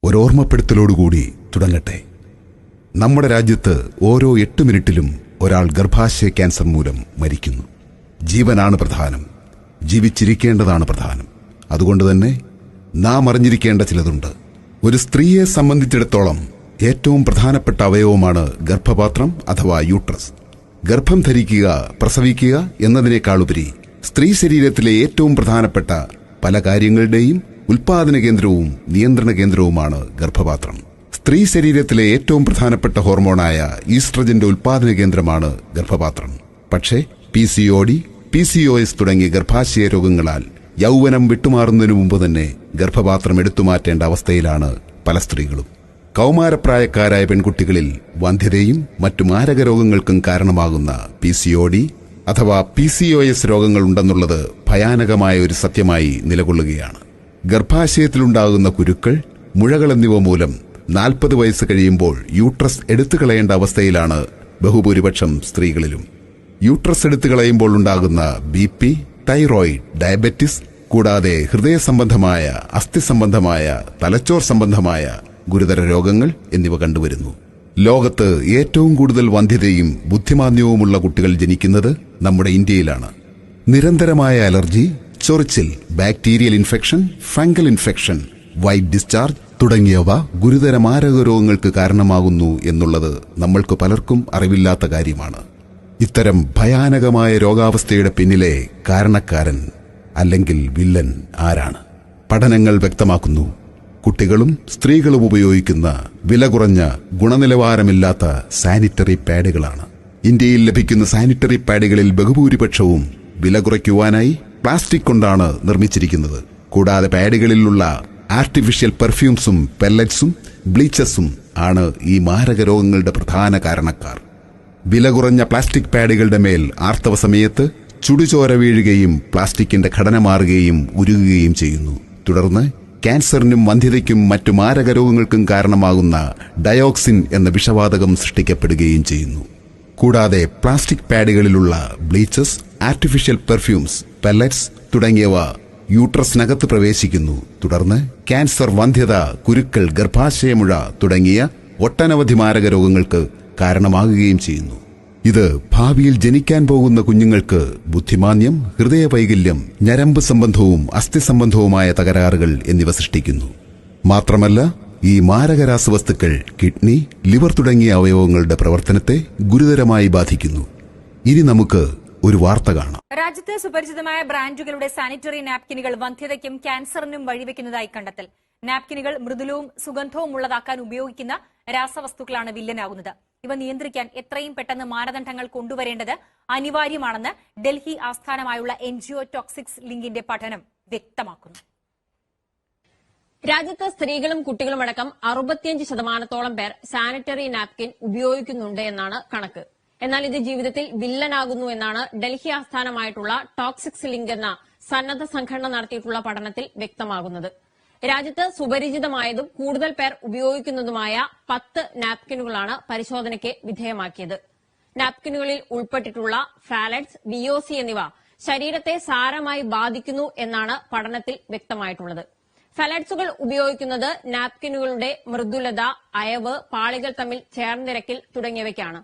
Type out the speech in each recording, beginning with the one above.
ഒരോർമ്മപ്പെടുത്തലോടുകൂടി തുടങ്ങട്ടെ. നമ്മുടെ രാജ്യത്ത് ഓരോ 8 മിനിറ്റിലും ഒരാൾ ഗർഭാശയ ക്യാൻസർ മൂലം മരിക്കുന്നു. ജീവനാണ് പ്രധാനം, ജീവിച്ചിരിക്കേണ്ടതാണ് പ്രധാനം. അതുകൊണ്ട് തന്നെ നാം അറിഞ്ഞിരിക്കേണ്ട ചിലതുണ്ട്. ഒരു സ്ത്രീയെ സംബന്ധിച്ചിടത്തോളം ഏറ്റവും പ്രധാനപ്പെട്ട അവയവമാണ് ഗർഭപാത്രം അഥവാ യൂട്രസ്. ഗർഭം ധരിക്കുക, പ്രസവിക്കുക എന്നതിനേക്കാളുപരി സ്ത്രീ ശരീരത്തിലെ ഏറ്റവും പ്രധാനപ്പെട്ട പല കാര്യങ്ങളുടെയും ഉൽപാദന കേന്ദ്രവും നിയന്ത്രണ കേന്ദ്രവുമാണ് ഗർഭപാത്രം. സ്ത്രീ ശരീരത്തിലെ ഏറ്റവും പ്രധാനപ്പെട്ട ഹോർമോണായ ഈസ്ട്രജന്റെ ഉൽപാദന കേന്ദ്രമാണ് ഗർഭപാത്രം. പക്ഷേ PCOD, PCOS തുടങ്ങിയ ഗർഭാശയ രോഗങ്ങളാൽ യൗവനം വിട്ടുമാറുന്നതിനു മുമ്പ് തന്നെ ഗർഭപാത്രം എടുത്തുമാറ്റേണ്ട അവസ്ഥയിലാണ് പല സ്ത്രീകളും. കൗമാരപ്രായക്കാരായ പെൺകുട്ടികളിൽ വന്ധ്യതയും മറ്റു മാരക രോഗങ്ങൾക്കും കാരണമാകുന്ന PCOD അഥവാ PCOS രോഗങ്ങൾ ഉണ്ടെന്നുള്ളത് ഭയാനകമായ ഒരു സത്യമായി നിലകൊള്ളുകയാണ്. ഗർഭാശയത്തിലുണ്ടാകുന്ന കുരുക്കൾ, മുഴകൾ എന്നിവ മൂലം 40 വയസ്സ് കഴിയുമ്പോൾ യൂട്രസ് എടുത്തുകളയേണ്ട അവസ്ഥയിലാണ് ബഹുഭൂരിപക്ഷം സ്ത്രീകളിലും. യൂട്രസ് എടുത്തുകളയുമ്പോൾ ഉണ്ടാകുന്ന BP, തൈറോയിഡ്, ഡയബറ്റിസ് കൂടാതെ ഹൃദയ സംബന്ധമായ, അസ്ഥി സംബന്ധമായ, തലച്ചോർ സംബന്ധമായ ഗുരുതര രോഗങ്ങൾ എന്നിവ കണ്ടുവരുന്നു. ലോകത്ത് ഏറ്റവും കൂടുതൽ വന്ധ്യതയും ബുദ്ധിമാന്ദ്യവുമുള്ള കുട്ടികൾ ജനിക്കുന്നത് നമ്മുടെ ഇന്ത്യയിലാണ്. നിരന്തരമായ അലർജി, ചൊറിച്ചിൽ, bacterial infection, fungal infection, white discharge തുടങ്ങിയവ ഗുരുതര മാരക രോഗങ്ങൾക്ക് കാരണമാകുന്നു എന്നുള്ളത് നമ്മൾക്ക് പലർക്കും അറിവില്ലാത്ത കാര്യമാണ്. ഇത്തരം ഭയാനകമായ രോഗാവസ്ഥയുടെ പിന്നിലെ കാരണക്കാരൻ അല്ലെങ്കിൽ വില്ലൻ ആരാണ്? പഠനങ്ങൾ വ്യക്തമാക്കുന്നു, കുട്ടികളും സ്ത്രീകളും ഉപയോഗിക്കുന്ന വില കുറഞ്ഞ ഗുണനിലവാരമില്ലാത്ത സാനിറ്ററി പാഡുകളാണ്. ഇന്ത്യയിൽ ലഭിക്കുന്ന സാനിറ്ററി പാഡുകളിൽ ബഹുഭൂരിപക്ഷവും വില കുറയ്ക്കുവാനായി പ്ലാസ്റ്റിക് കൊണ്ടാണ് നിർമ്മിച്ചിരിക്കുന്നത്. കൂടാതെ പാഡുകളിലുള്ള ആർട്ടിഫിഷ്യൽ പെർഫ്യൂംസും പെല്ലറ്റ്സും ബ്ലീച്ചസും ആണ് ഈ മാരക രോഗങ്ങളുടെ പ്രധാന കാരണക്കാർ. വില കുറഞ്ഞ പ്ലാസ്റ്റിക് പാഡുകളുടെ മേൽ ആർത്തവ സമയത്ത് ചുടുചോര വീഴുകയും പ്ലാസ്റ്റിക്കിന്റെ ഘടന മാറുകയും ഉരുകുകയും ചെയ്യുന്നു. തുടർന്ന് ക്യാൻസറിനും വന്ധ്യതയ്ക്കും മറ്റു മാരക രോഗങ്ങൾക്കും കാരണമാകുന്ന ഡയോക്സിൻ എന്ന വിഷവാതകം സൃഷ്ടിക്കപ്പെടുകയും ചെയ്യുന്നു. കൂടാതെ plastic പാഡുകളിലുള്ള bleaches, artificial perfumes, pellets തുടങ്ങിയവ യൂട്രസിനകത്ത് പ്രവേശിക്കുന്നു. തുടർന്ന് ക്യാൻസർ, വന്ധ്യത, കുരുക്കൾ, ഗർഭാശയമുഴ തുടങ്ങിയ ഒട്ടനവധി മാരക രോഗങ്ങൾക്ക് കാരണമാകുകയും ചെയ്യുന്നു. ഇത് ഭാവിയിൽ ജനിക്കാൻ പോകുന്ന കുഞ്ഞുങ്ങൾക്ക് ബുദ്ധിമാന്ദ്യം, ഹൃദയവൈകല്യം, ഞരമ്പ് സംബന്ധവും അസ്ഥി സംബന്ധവുമായ തകരാറുകൾ എന്നിവ സൃഷ്ടിക്കുന്നു. മാത്രമല്ല, ഈ മാരക രാസവസ്തുക്കൾ കിഡ്നി, ലിവർ തുടങ്ങിയ അവയവങ്ങളുടെ പ്രവർത്തനത്തെ ഗുരുതരമായി ബാധിക്കുന്നു. ഇനി നമുക്ക് ഒരു വാർത്ത കാണാം. രാജ്യത്ത് സുപരിചിതമായ ബ്രാൻഡുകളുടെ സാനിറ്ററി നാപ്കിനുകൾ വന്ധ്യതയ്ക്കും ക്യാൻസറിനും വഴിവെക്കുന്നതായി കണ്ടെത്തൽ. നാപ്കിനുകൾ മൃദുലവും സുഗന്ധവും ഉള്ളതാക്കാൻ ഉപയോഗിക്കുന്ന രാസവസ്തുക്കളാണ് വില്ലനാകുന്നത്. ഇവ നിയന്ത്രിക്കാൻ എത്രയും പെട്ടെന്ന് മാനദണ്ഡങ്ങൾ കൊണ്ടുവരേണ്ടത് അനിവാര്യമാണെന്ന് ഡൽഹി ആസ്ഥാനമായുള്ള NGO ടോക്സിക്സ് ലിങ്കിന്റെ പഠനം വ്യക്തമാക്കുന്നു. രാജ്യത്ത് സ്ത്രീകളും കുട്ടികളുമടക്കം 65% പേർ സാനിറ്ററി നാപ്കിൻ ഉപയോഗിക്കുന്നുണ്ട് എന്നാണ് കണക്ക്. എന്നാൽ ഇത് ജീവിതത്തിൽ വില്ലനാകുന്നു എന്നാണ് ഡൽഹി ആസ്ഥാനമായിട്ടുള്ള ടോക്സിക്സ് ലിങ്ക് എന്ന സന്നദ്ധ സംഘടന നടത്തിയിട്ടുള്ള പഠനത്തിൽ വ്യക്തമാകുന്നത്. രാജ്യത്ത് സുപരിചിതമായതും കൂടുതൽ പേർ ഉപയോഗിക്കുന്നതുമായ 10 നാപ്കിനുകളാണ് പരിശോധനയ്ക്ക് വിധേയമാക്കിയത്. നാപ്കിനുകളിൽ ഉൾപ്പെട്ടിട്ടുള്ള ഫാലറ്റ്സ്, VOC എന്നിവ ശരീരത്തെ സാരമായി ബാധിക്കുന്നു എന്നാണ് പഠനത്തിൽ വ്യക്തമായിട്ടുള്ളത്. ഫാലറ്റ്സുകൾ ഉപയോഗിക്കുന്നത് നാപ്കിനുകളുടെ മൃദുലത, അയവ്, പാളികൾ തമ്മിൽ ചേർന്നിരക്കൽ തുടങ്ങിയവയ്ക്കാണ്.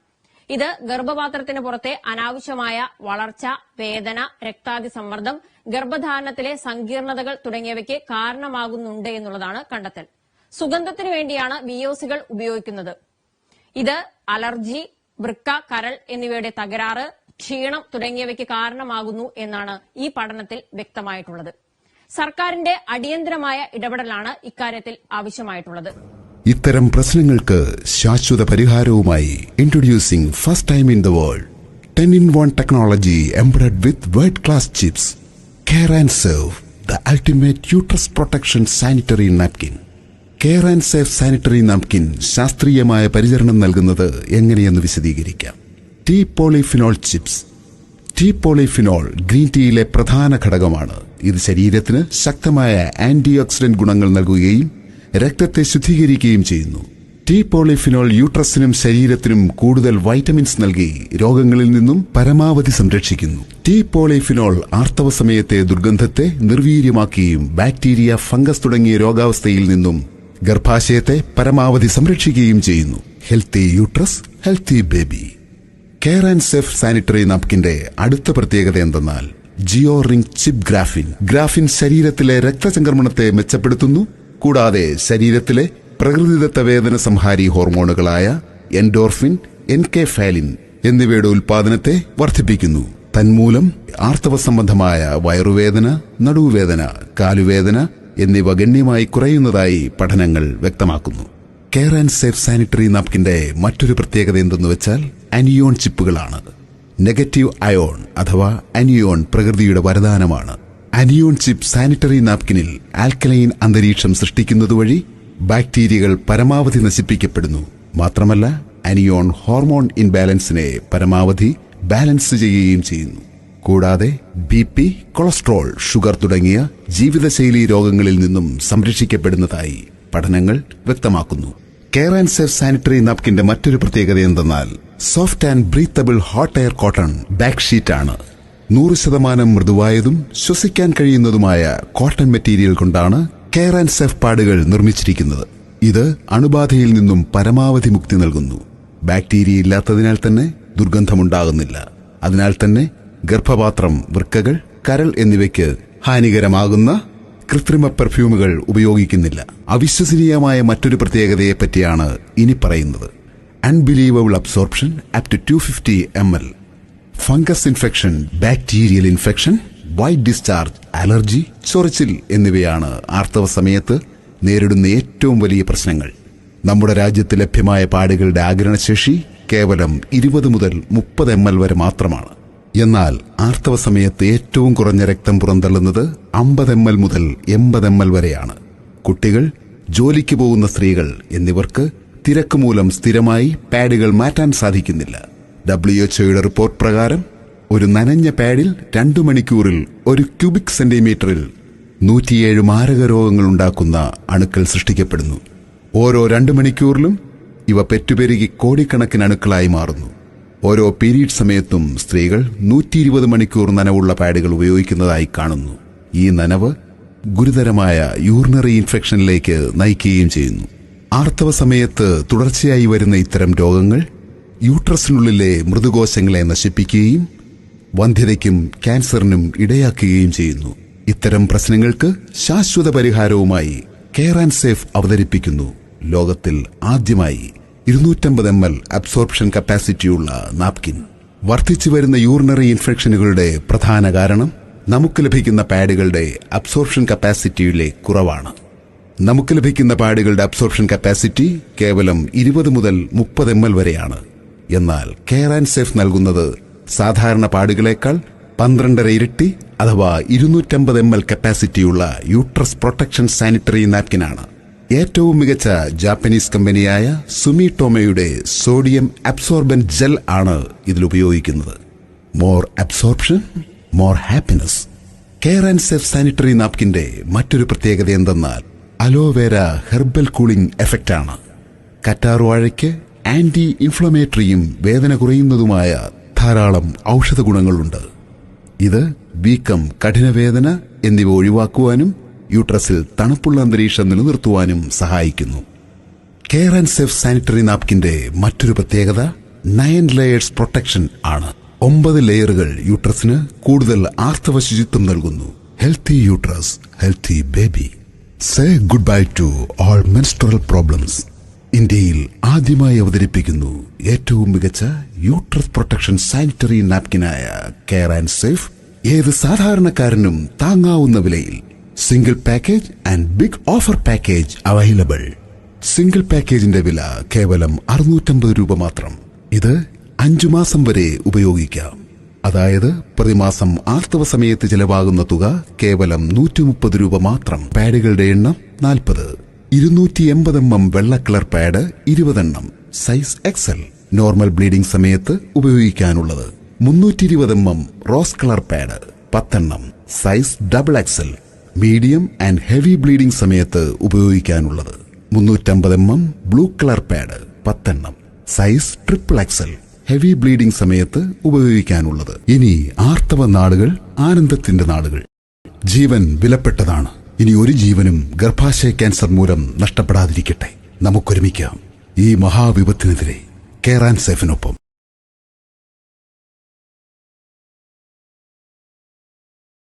ഇത് ഗർഭപാത്രത്തിന് പുറത്തെ അനാവശ്യമായ വളർച്ച, വേദന, രക്താതിസമ്മർദ്ദം, ഗർഭധാരണത്തിലെ സങ്കീർണതകൾ തുടങ്ങിയവയ്ക്ക് കാരണമാകുന്നുണ്ട് എന്നുള്ളതാണ് കണ്ടെത്തൽ. സുഗന്ധത്തിനു വേണ്ടിയാണ് VOCകൾ ഉപയോഗിക്കുന്നത്. ഇത് അലർജി, വൃക്ക, കരൾ എന്നിവയുടെ തകരാറ്, ക്ഷീണം തുടങ്ങിയവയ്ക്ക് കാരണമാകുന്നു എന്നാണ് ഈ പഠനത്തിൽ വ്യക്തമായിട്ടുള്ളത്. സർക്കാരിന്റെ അടിയന്തരമായ ഇടപെടലാണ് ഇക്കാര്യത്തിൽ ആവശ്യമായിട്ടുള്ളത്. ഇത്തരം പ്രശ്നങ്ങൾക്ക് ശാശ്വത പരിഹാരവുമായി introducing first time in the world 10-in-1 technology embedded with world class chips, care and save, the ultimate uterus protection sanitary napkin. Care and save sanitary napkin ശാസ്ത്രീയമായ പരിചരണം നൽകുന്നത് എങ്ങനെയെന്ന് വിശദീകരിക്കാം. Tea polyphenol chips. Tea polyphenol green ടീയിലെ പ്രധാന ഘടകമാണ്. ഇത് ശരീരത്തിന് ശക്തമായ ആന്റി ഓക്സിഡന്റ് ഗുണങ്ങൾ നൽകുകയും രക്തത്തെ ശുദ്ധീകരിക്കുകയും ചെയ്യുന്നു. ടീ പോളിഫിനോൾ യൂട്രസിനും ശരീരത്തിനും കൂടുതൽ വൈറ്റമിൻസ് നൽകി രോഗങ്ങളിൽ നിന്നും പരമാവധി സംരക്ഷിക്കുന്നു. ടീ പോളിഫിനോൾ ആർത്തവ സമയത്തെ ദുർഗന്ധത്തെ നിർവീര്യമാക്കുകയും ബാക്ടീരിയ, ഫംഗസ് തുടങ്ങിയ രോഗാവസ്ഥയിൽ നിന്നും ഗർഭാശയത്തെ പരമാവധി സംരക്ഷിക്കുകയും ചെയ്യുന്നു. Healthy uterus, healthy baby. Care and safe sanitary നാപ്കിന്റെ അടുത്ത പ്രത്യേകത എന്തെന്നാൽ geo ring chip graphene. Graphene ശരീരത്തിലെ രക്തചംക്രമണത്തെ മെച്ചപ്പെടുത്തുന്നു. കൂടാതെ ശരീരത്തിലെ പ്രകൃതിദത്ത വേദന സംഹാരി ഹോർമോണുകളായ എൻഡോർഫിൻ, എൻകെഫാലിൻ എന്നിവയുടെ ഉൽപാദനത്തെ വർദ്ധിപ്പിക്കുന്നു. തന്മൂലം ആർത്തവ സംബന്ധമായ വയറുവേദന, നടുവുവേദന, കാലുവേദന എന്നിവ ഗണ്യമായി കുറയുന്നതായി പഠനങ്ങൾ വ്യക്തമാക്കുന്നു. കെയർ ആൻഡ് സേഫ് സാനിറ്ററി നാപ്കിന്റെ മറ്റൊരു പ്രത്യേകത എന്തെന്ന് വെച്ചാൽ അനിയോൺ ചിപ്പുകളാണ്. നെഗറ്റീവ് അയോൺ അഥവാ അനിയോൺ പ്രകൃതിയുടെ വരദാനമാണ്. അനിയോൺ ചിപ്പ് സാനിറ്ററി നാപ്കിനിൽ ആൽക്കലൈൻ അന്തരീക്ഷം സൃഷ്ടിക്കുന്നതുവഴി ബാക്ടീരിയകൾ പരമാവധി നശിപ്പിക്കപ്പെടുന്നു. മാത്രമല്ല അനിയോൺ ഹോർമോൺ ഇൻബാലൻസിനെ പരമാവധി ബാലൻസ് ചെയ്യുകയും ചെയ്യുന്നു. കൂടാതെ BP, കൊളസ്ട്രോൾ, ഷുഗർ തുടങ്ങിയ ജീവിതശൈലി രോഗങ്ങളിൽ നിന്നും സംരക്ഷിക്കപ്പെടുന്നതായി പഠനങ്ങൾ വ്യക്തമാക്കുന്നു. കെയർ ആൻഡ് സേഫ് സാനിറ്ററി നാപ്കിന്റെ മറ്റൊരു പ്രത്യേകത എന്തെന്നാൽ soft and breathable hot air cotton back sheet ആണ്. 100% മൃദുവായതും ശ്വസിക്കാൻ കഴിയുന്നതുമായ കോട്ടൺ മെറ്റീരിയൽ കൊണ്ടാണ് കെയർ ആൻഡ് സേഫ് പാഡുകൾ നിർമ്മിച്ചിരിക്കുന്നത്. ഇത് അണുബാധയിൽ നിന്നും പരമാവധി മുക്തി നൽകുന്നു. ബാക്ടീരിയ ഇല്ലാത്തതിനാൽ തന്നെ ദുർഗന്ധമുണ്ടാകുന്നില്ല. അതിനാൽ തന്നെ ഗർഭപാത്രം, വൃക്കകൾ, കരൾ എന്നിവയ്ക്ക് ഹാനികരമാകുന്ന കൃത്രിമ പെർഫ്യൂമുകൾ ഉപയോഗിക്കുന്നില്ല. അവിശ്വസനീയമായ മറ്റൊരു പ്രത്യേകതയെപ്പറ്റിയാണ് ഇനി പറയുന്നത്. Unbelievable absorption up to 250 ml. Fungus infection, bacterial infection, white discharge, allergy, ചൊറിച്ചിൽ എന്നിവയാണ് ആർത്തവ സമയത്ത് നേരിടുന്ന ഏറ്റവും വലിയ പ്രശ്നങ്ങൾ. നമ്മുടെ രാജ്യത്ത് ലഭ്യമായ പാഡുകളുടെ ആഗിരണശേഷി കേവലം 20 മുതൽ 30 ml വരെ മാത്രമാണ്. എന്നാൽ ആർത്തവ സമയത്ത് ഏറ്റവും കുറഞ്ഞ രക്തം പുറന്തള്ളുന്നത് 50 ml മുതൽ 80 ml വരെയാണ്. കുട്ടികൾ, ജോലിക്ക് പോകുന്ന സ്ത്രീകൾ എന്നിവർക്ക് തിരക്ക് മൂലം സ്ഥിരമായി പാഡുകൾ മാറ്റാൻ സാധിക്കുന്നില്ല. WHO റിപ്പോർട്ട് പ്രകാരം ഒരു നനഞ്ഞ പാഡിൽ 2 മണിക്കൂറിൽ 1 ക്യൂബിക് സെന്റിമീറ്ററിൽ 107 മാരക രോഗങ്ങൾ ഉണ്ടാക്കുന്ന അണുക്കൾ സൃഷ്ടിക്കപ്പെടുന്നു. ഓരോ 2 മണിക്കൂറിലും ഇവ പെറ്റുപെരുകി കോടിക്കണക്കിന് അണുക്കളായി മാറുന്നു. ഓരോ പീരീഡ് സമയത്തും സ്ത്രീകൾ 120 മണിക്കൂർ നനവുള്ള പാഡുകൾ ഉപയോഗിക്കുന്നതായി കാണുന്നു. ഈ നനവ് ഗുരുതരമായ യൂറിനറി ഇൻഫെക്ഷനിലേക്ക് നയിക്കുകയും ചെയ്യുന്നു. ആർത്തവ സമയത്ത് തുടർച്ചയായി വരുന്ന ഇത്തരം രോഗങ്ങൾ യൂട്രസിനുള്ളിലെ മൃദുകോശങ്ങളെ നശിപ്പിക്കുകയും വന്ധ്യതയ്ക്കും ക്യാൻസറിനും ഇടയാക്കുകയും ചെയ്യുന്നു. ഇത്തരം പ്രശ്നങ്ങൾക്ക് ശാശ്വത പരിഹാരവുമായി കെയർ ആൻഡ് സേഫ് അവതരിപ്പിക്കുന്നു ലോകത്തിൽ ആദ്യമായി 250 ml അബ്സോർപ്ഷൻ കപ്പാസിറ്റിയുള്ള നാപ്കിൻ. വർദ്ധിച്ചു വരുന്ന യൂറിനറി ഇൻഫെക്ഷനുകളുടെ പ്രധാന കാരണം നമുക്ക് ലഭിക്കുന്ന പാഡുകളുടെ അബ്സോർപ്ഷൻ കപ്പാസിറ്റിയിലെ കുറവാണ്. നമുക്ക് ലഭിക്കുന്ന പാഡുകളുടെ അബ്സോർപ്ഷൻ കപ്പാസിറ്റി കേവലം 20 മുതൽ 30 ml വരെയാണ്. എന്നാൽ കെയർ ആൻഡ് സേഫ് നൽകുന്നത് സാധാരണ പാഡുകളേക്കാൾ 12 ഇരട്ടി അഥവാ 250 ml കപ്പാസിറ്റിയുള്ള യൂട്രസ് പ്രൊട്ടക്ഷൻ സാനിറ്ററി നാപ്കിനാണ്. ഏറ്റവും മികച്ച ജാപ്പനീസ് കമ്പനിയായ സുമിടോമോയുടെ സോഡിയം അബ്സോർബന്റ് ജെൽ ആണ് ഇതിൽ ഉപയോഗിക്കുന്നത്. More absorption, more happiness. Care and safe sanitary നാപ്കിന്റെ മറ്റൊരു പ്രത്യേകത എന്തെന്നാൽ അലോവേര ഹെർബൽ കൂളിംഗ് എഫക്റ്റ് ആണ്. കറ്റാർവാഴയ്ക്ക് ആന്റി ഇൻഫ്ലമേറ്ററിയും വേദന കുറയുന്നതുമായ ധാരാളം ഔഷധ ഗുണങ്ങളുണ്ട്. ഇത് വീക്കം, കഠിനവേദന എന്നിവ ഒഴിവാക്കുവാനും യൂട്രസിൽ തണുപ്പുള്ള അന്തരീക്ഷം നിലനിർത്തുവാനും സഹായിക്കുന്നു. കെയർ ആൻഡ് സേഫ് സാനിറ്ററി നാപ്കിന്റെ മറ്റൊരു പ്രത്യേകത 9 ലെയേഴ്സ് പ്രൊട്ടക്ഷൻ ആണ്. 9 ലെയറുകൾ യൂട്രസിന് കൂടുതൽ ആർത്തവ ശുചിത്വം നൽകുന്നു. Healthy uterus, healthy baby. Say good bye to all menstrual problems. ഇന്ത്യയിൽ ആദ്യമായി അവതരിപ്പിക്കുന്നു ഏറ്റവും മികച്ച യൂട്രസ് പ്രൊട്ടക്ഷൻ സാനിറ്ററി നാപ്കിനായ കെയർ ആൻഡ് സേഫ്. ഏത് സാധാരണക്കാരനും താങ്ങാവുന്ന വിലയിൽ. Single package and big offer package available. Single പാക്കേജിന്റെ വില കേവലം 650 രൂപ മാത്രം. ഇത് 5 മാസം വരെ ഉപയോഗിക്കാം. അതായത് പ്രതിമാസം ആർത്തവ സമയത്ത് ചിലവാകുന്ന തുക കേവലം 130 രൂപ മാത്രം. പാഡുകളുടെ എണ്ണം 40. 280 mm വെള്ള കളർ പാഡ് 20 എണ്ണം, സൈസ് XL. നോർമൽ ബ്ലീഡിംഗ് സമയത്ത് ഉപയോഗിക്കാനുള്ളത്. 320 mm റോസ് കളർ പാഡ് 10 എണ്ണം, size XXL. Medium and heavy bleeding സമയത്ത് ഉപയോഗിക്കാനുള്ളത്. 350 mm ബ്ലൂ കളർ പാഡ് 10 എണ്ണം, സൈസ് XXL. ഹെവി ബ്ലീഡിംഗ് സമയത്ത് ഉപയോഗിക്കാനുള്ളത്. ഇനി ആർത്തവ നാളുകൾ ആനന്ദത്തിന്റെ നാളുകൾ. ജീവൻ വിലപ്പെട്ടതാണ്. ഇനി ഒരു ജീവനും ഗർഭാശയ ക്യാൻസർ മൂലം നഷ്ടപ്പെടാതിരിക്കട്ടെ. നമുക്കൊരുമിക്കാം ഈ മഹാവിപത്തിനെതിരെ. Care and സേഫിനൊപ്പം.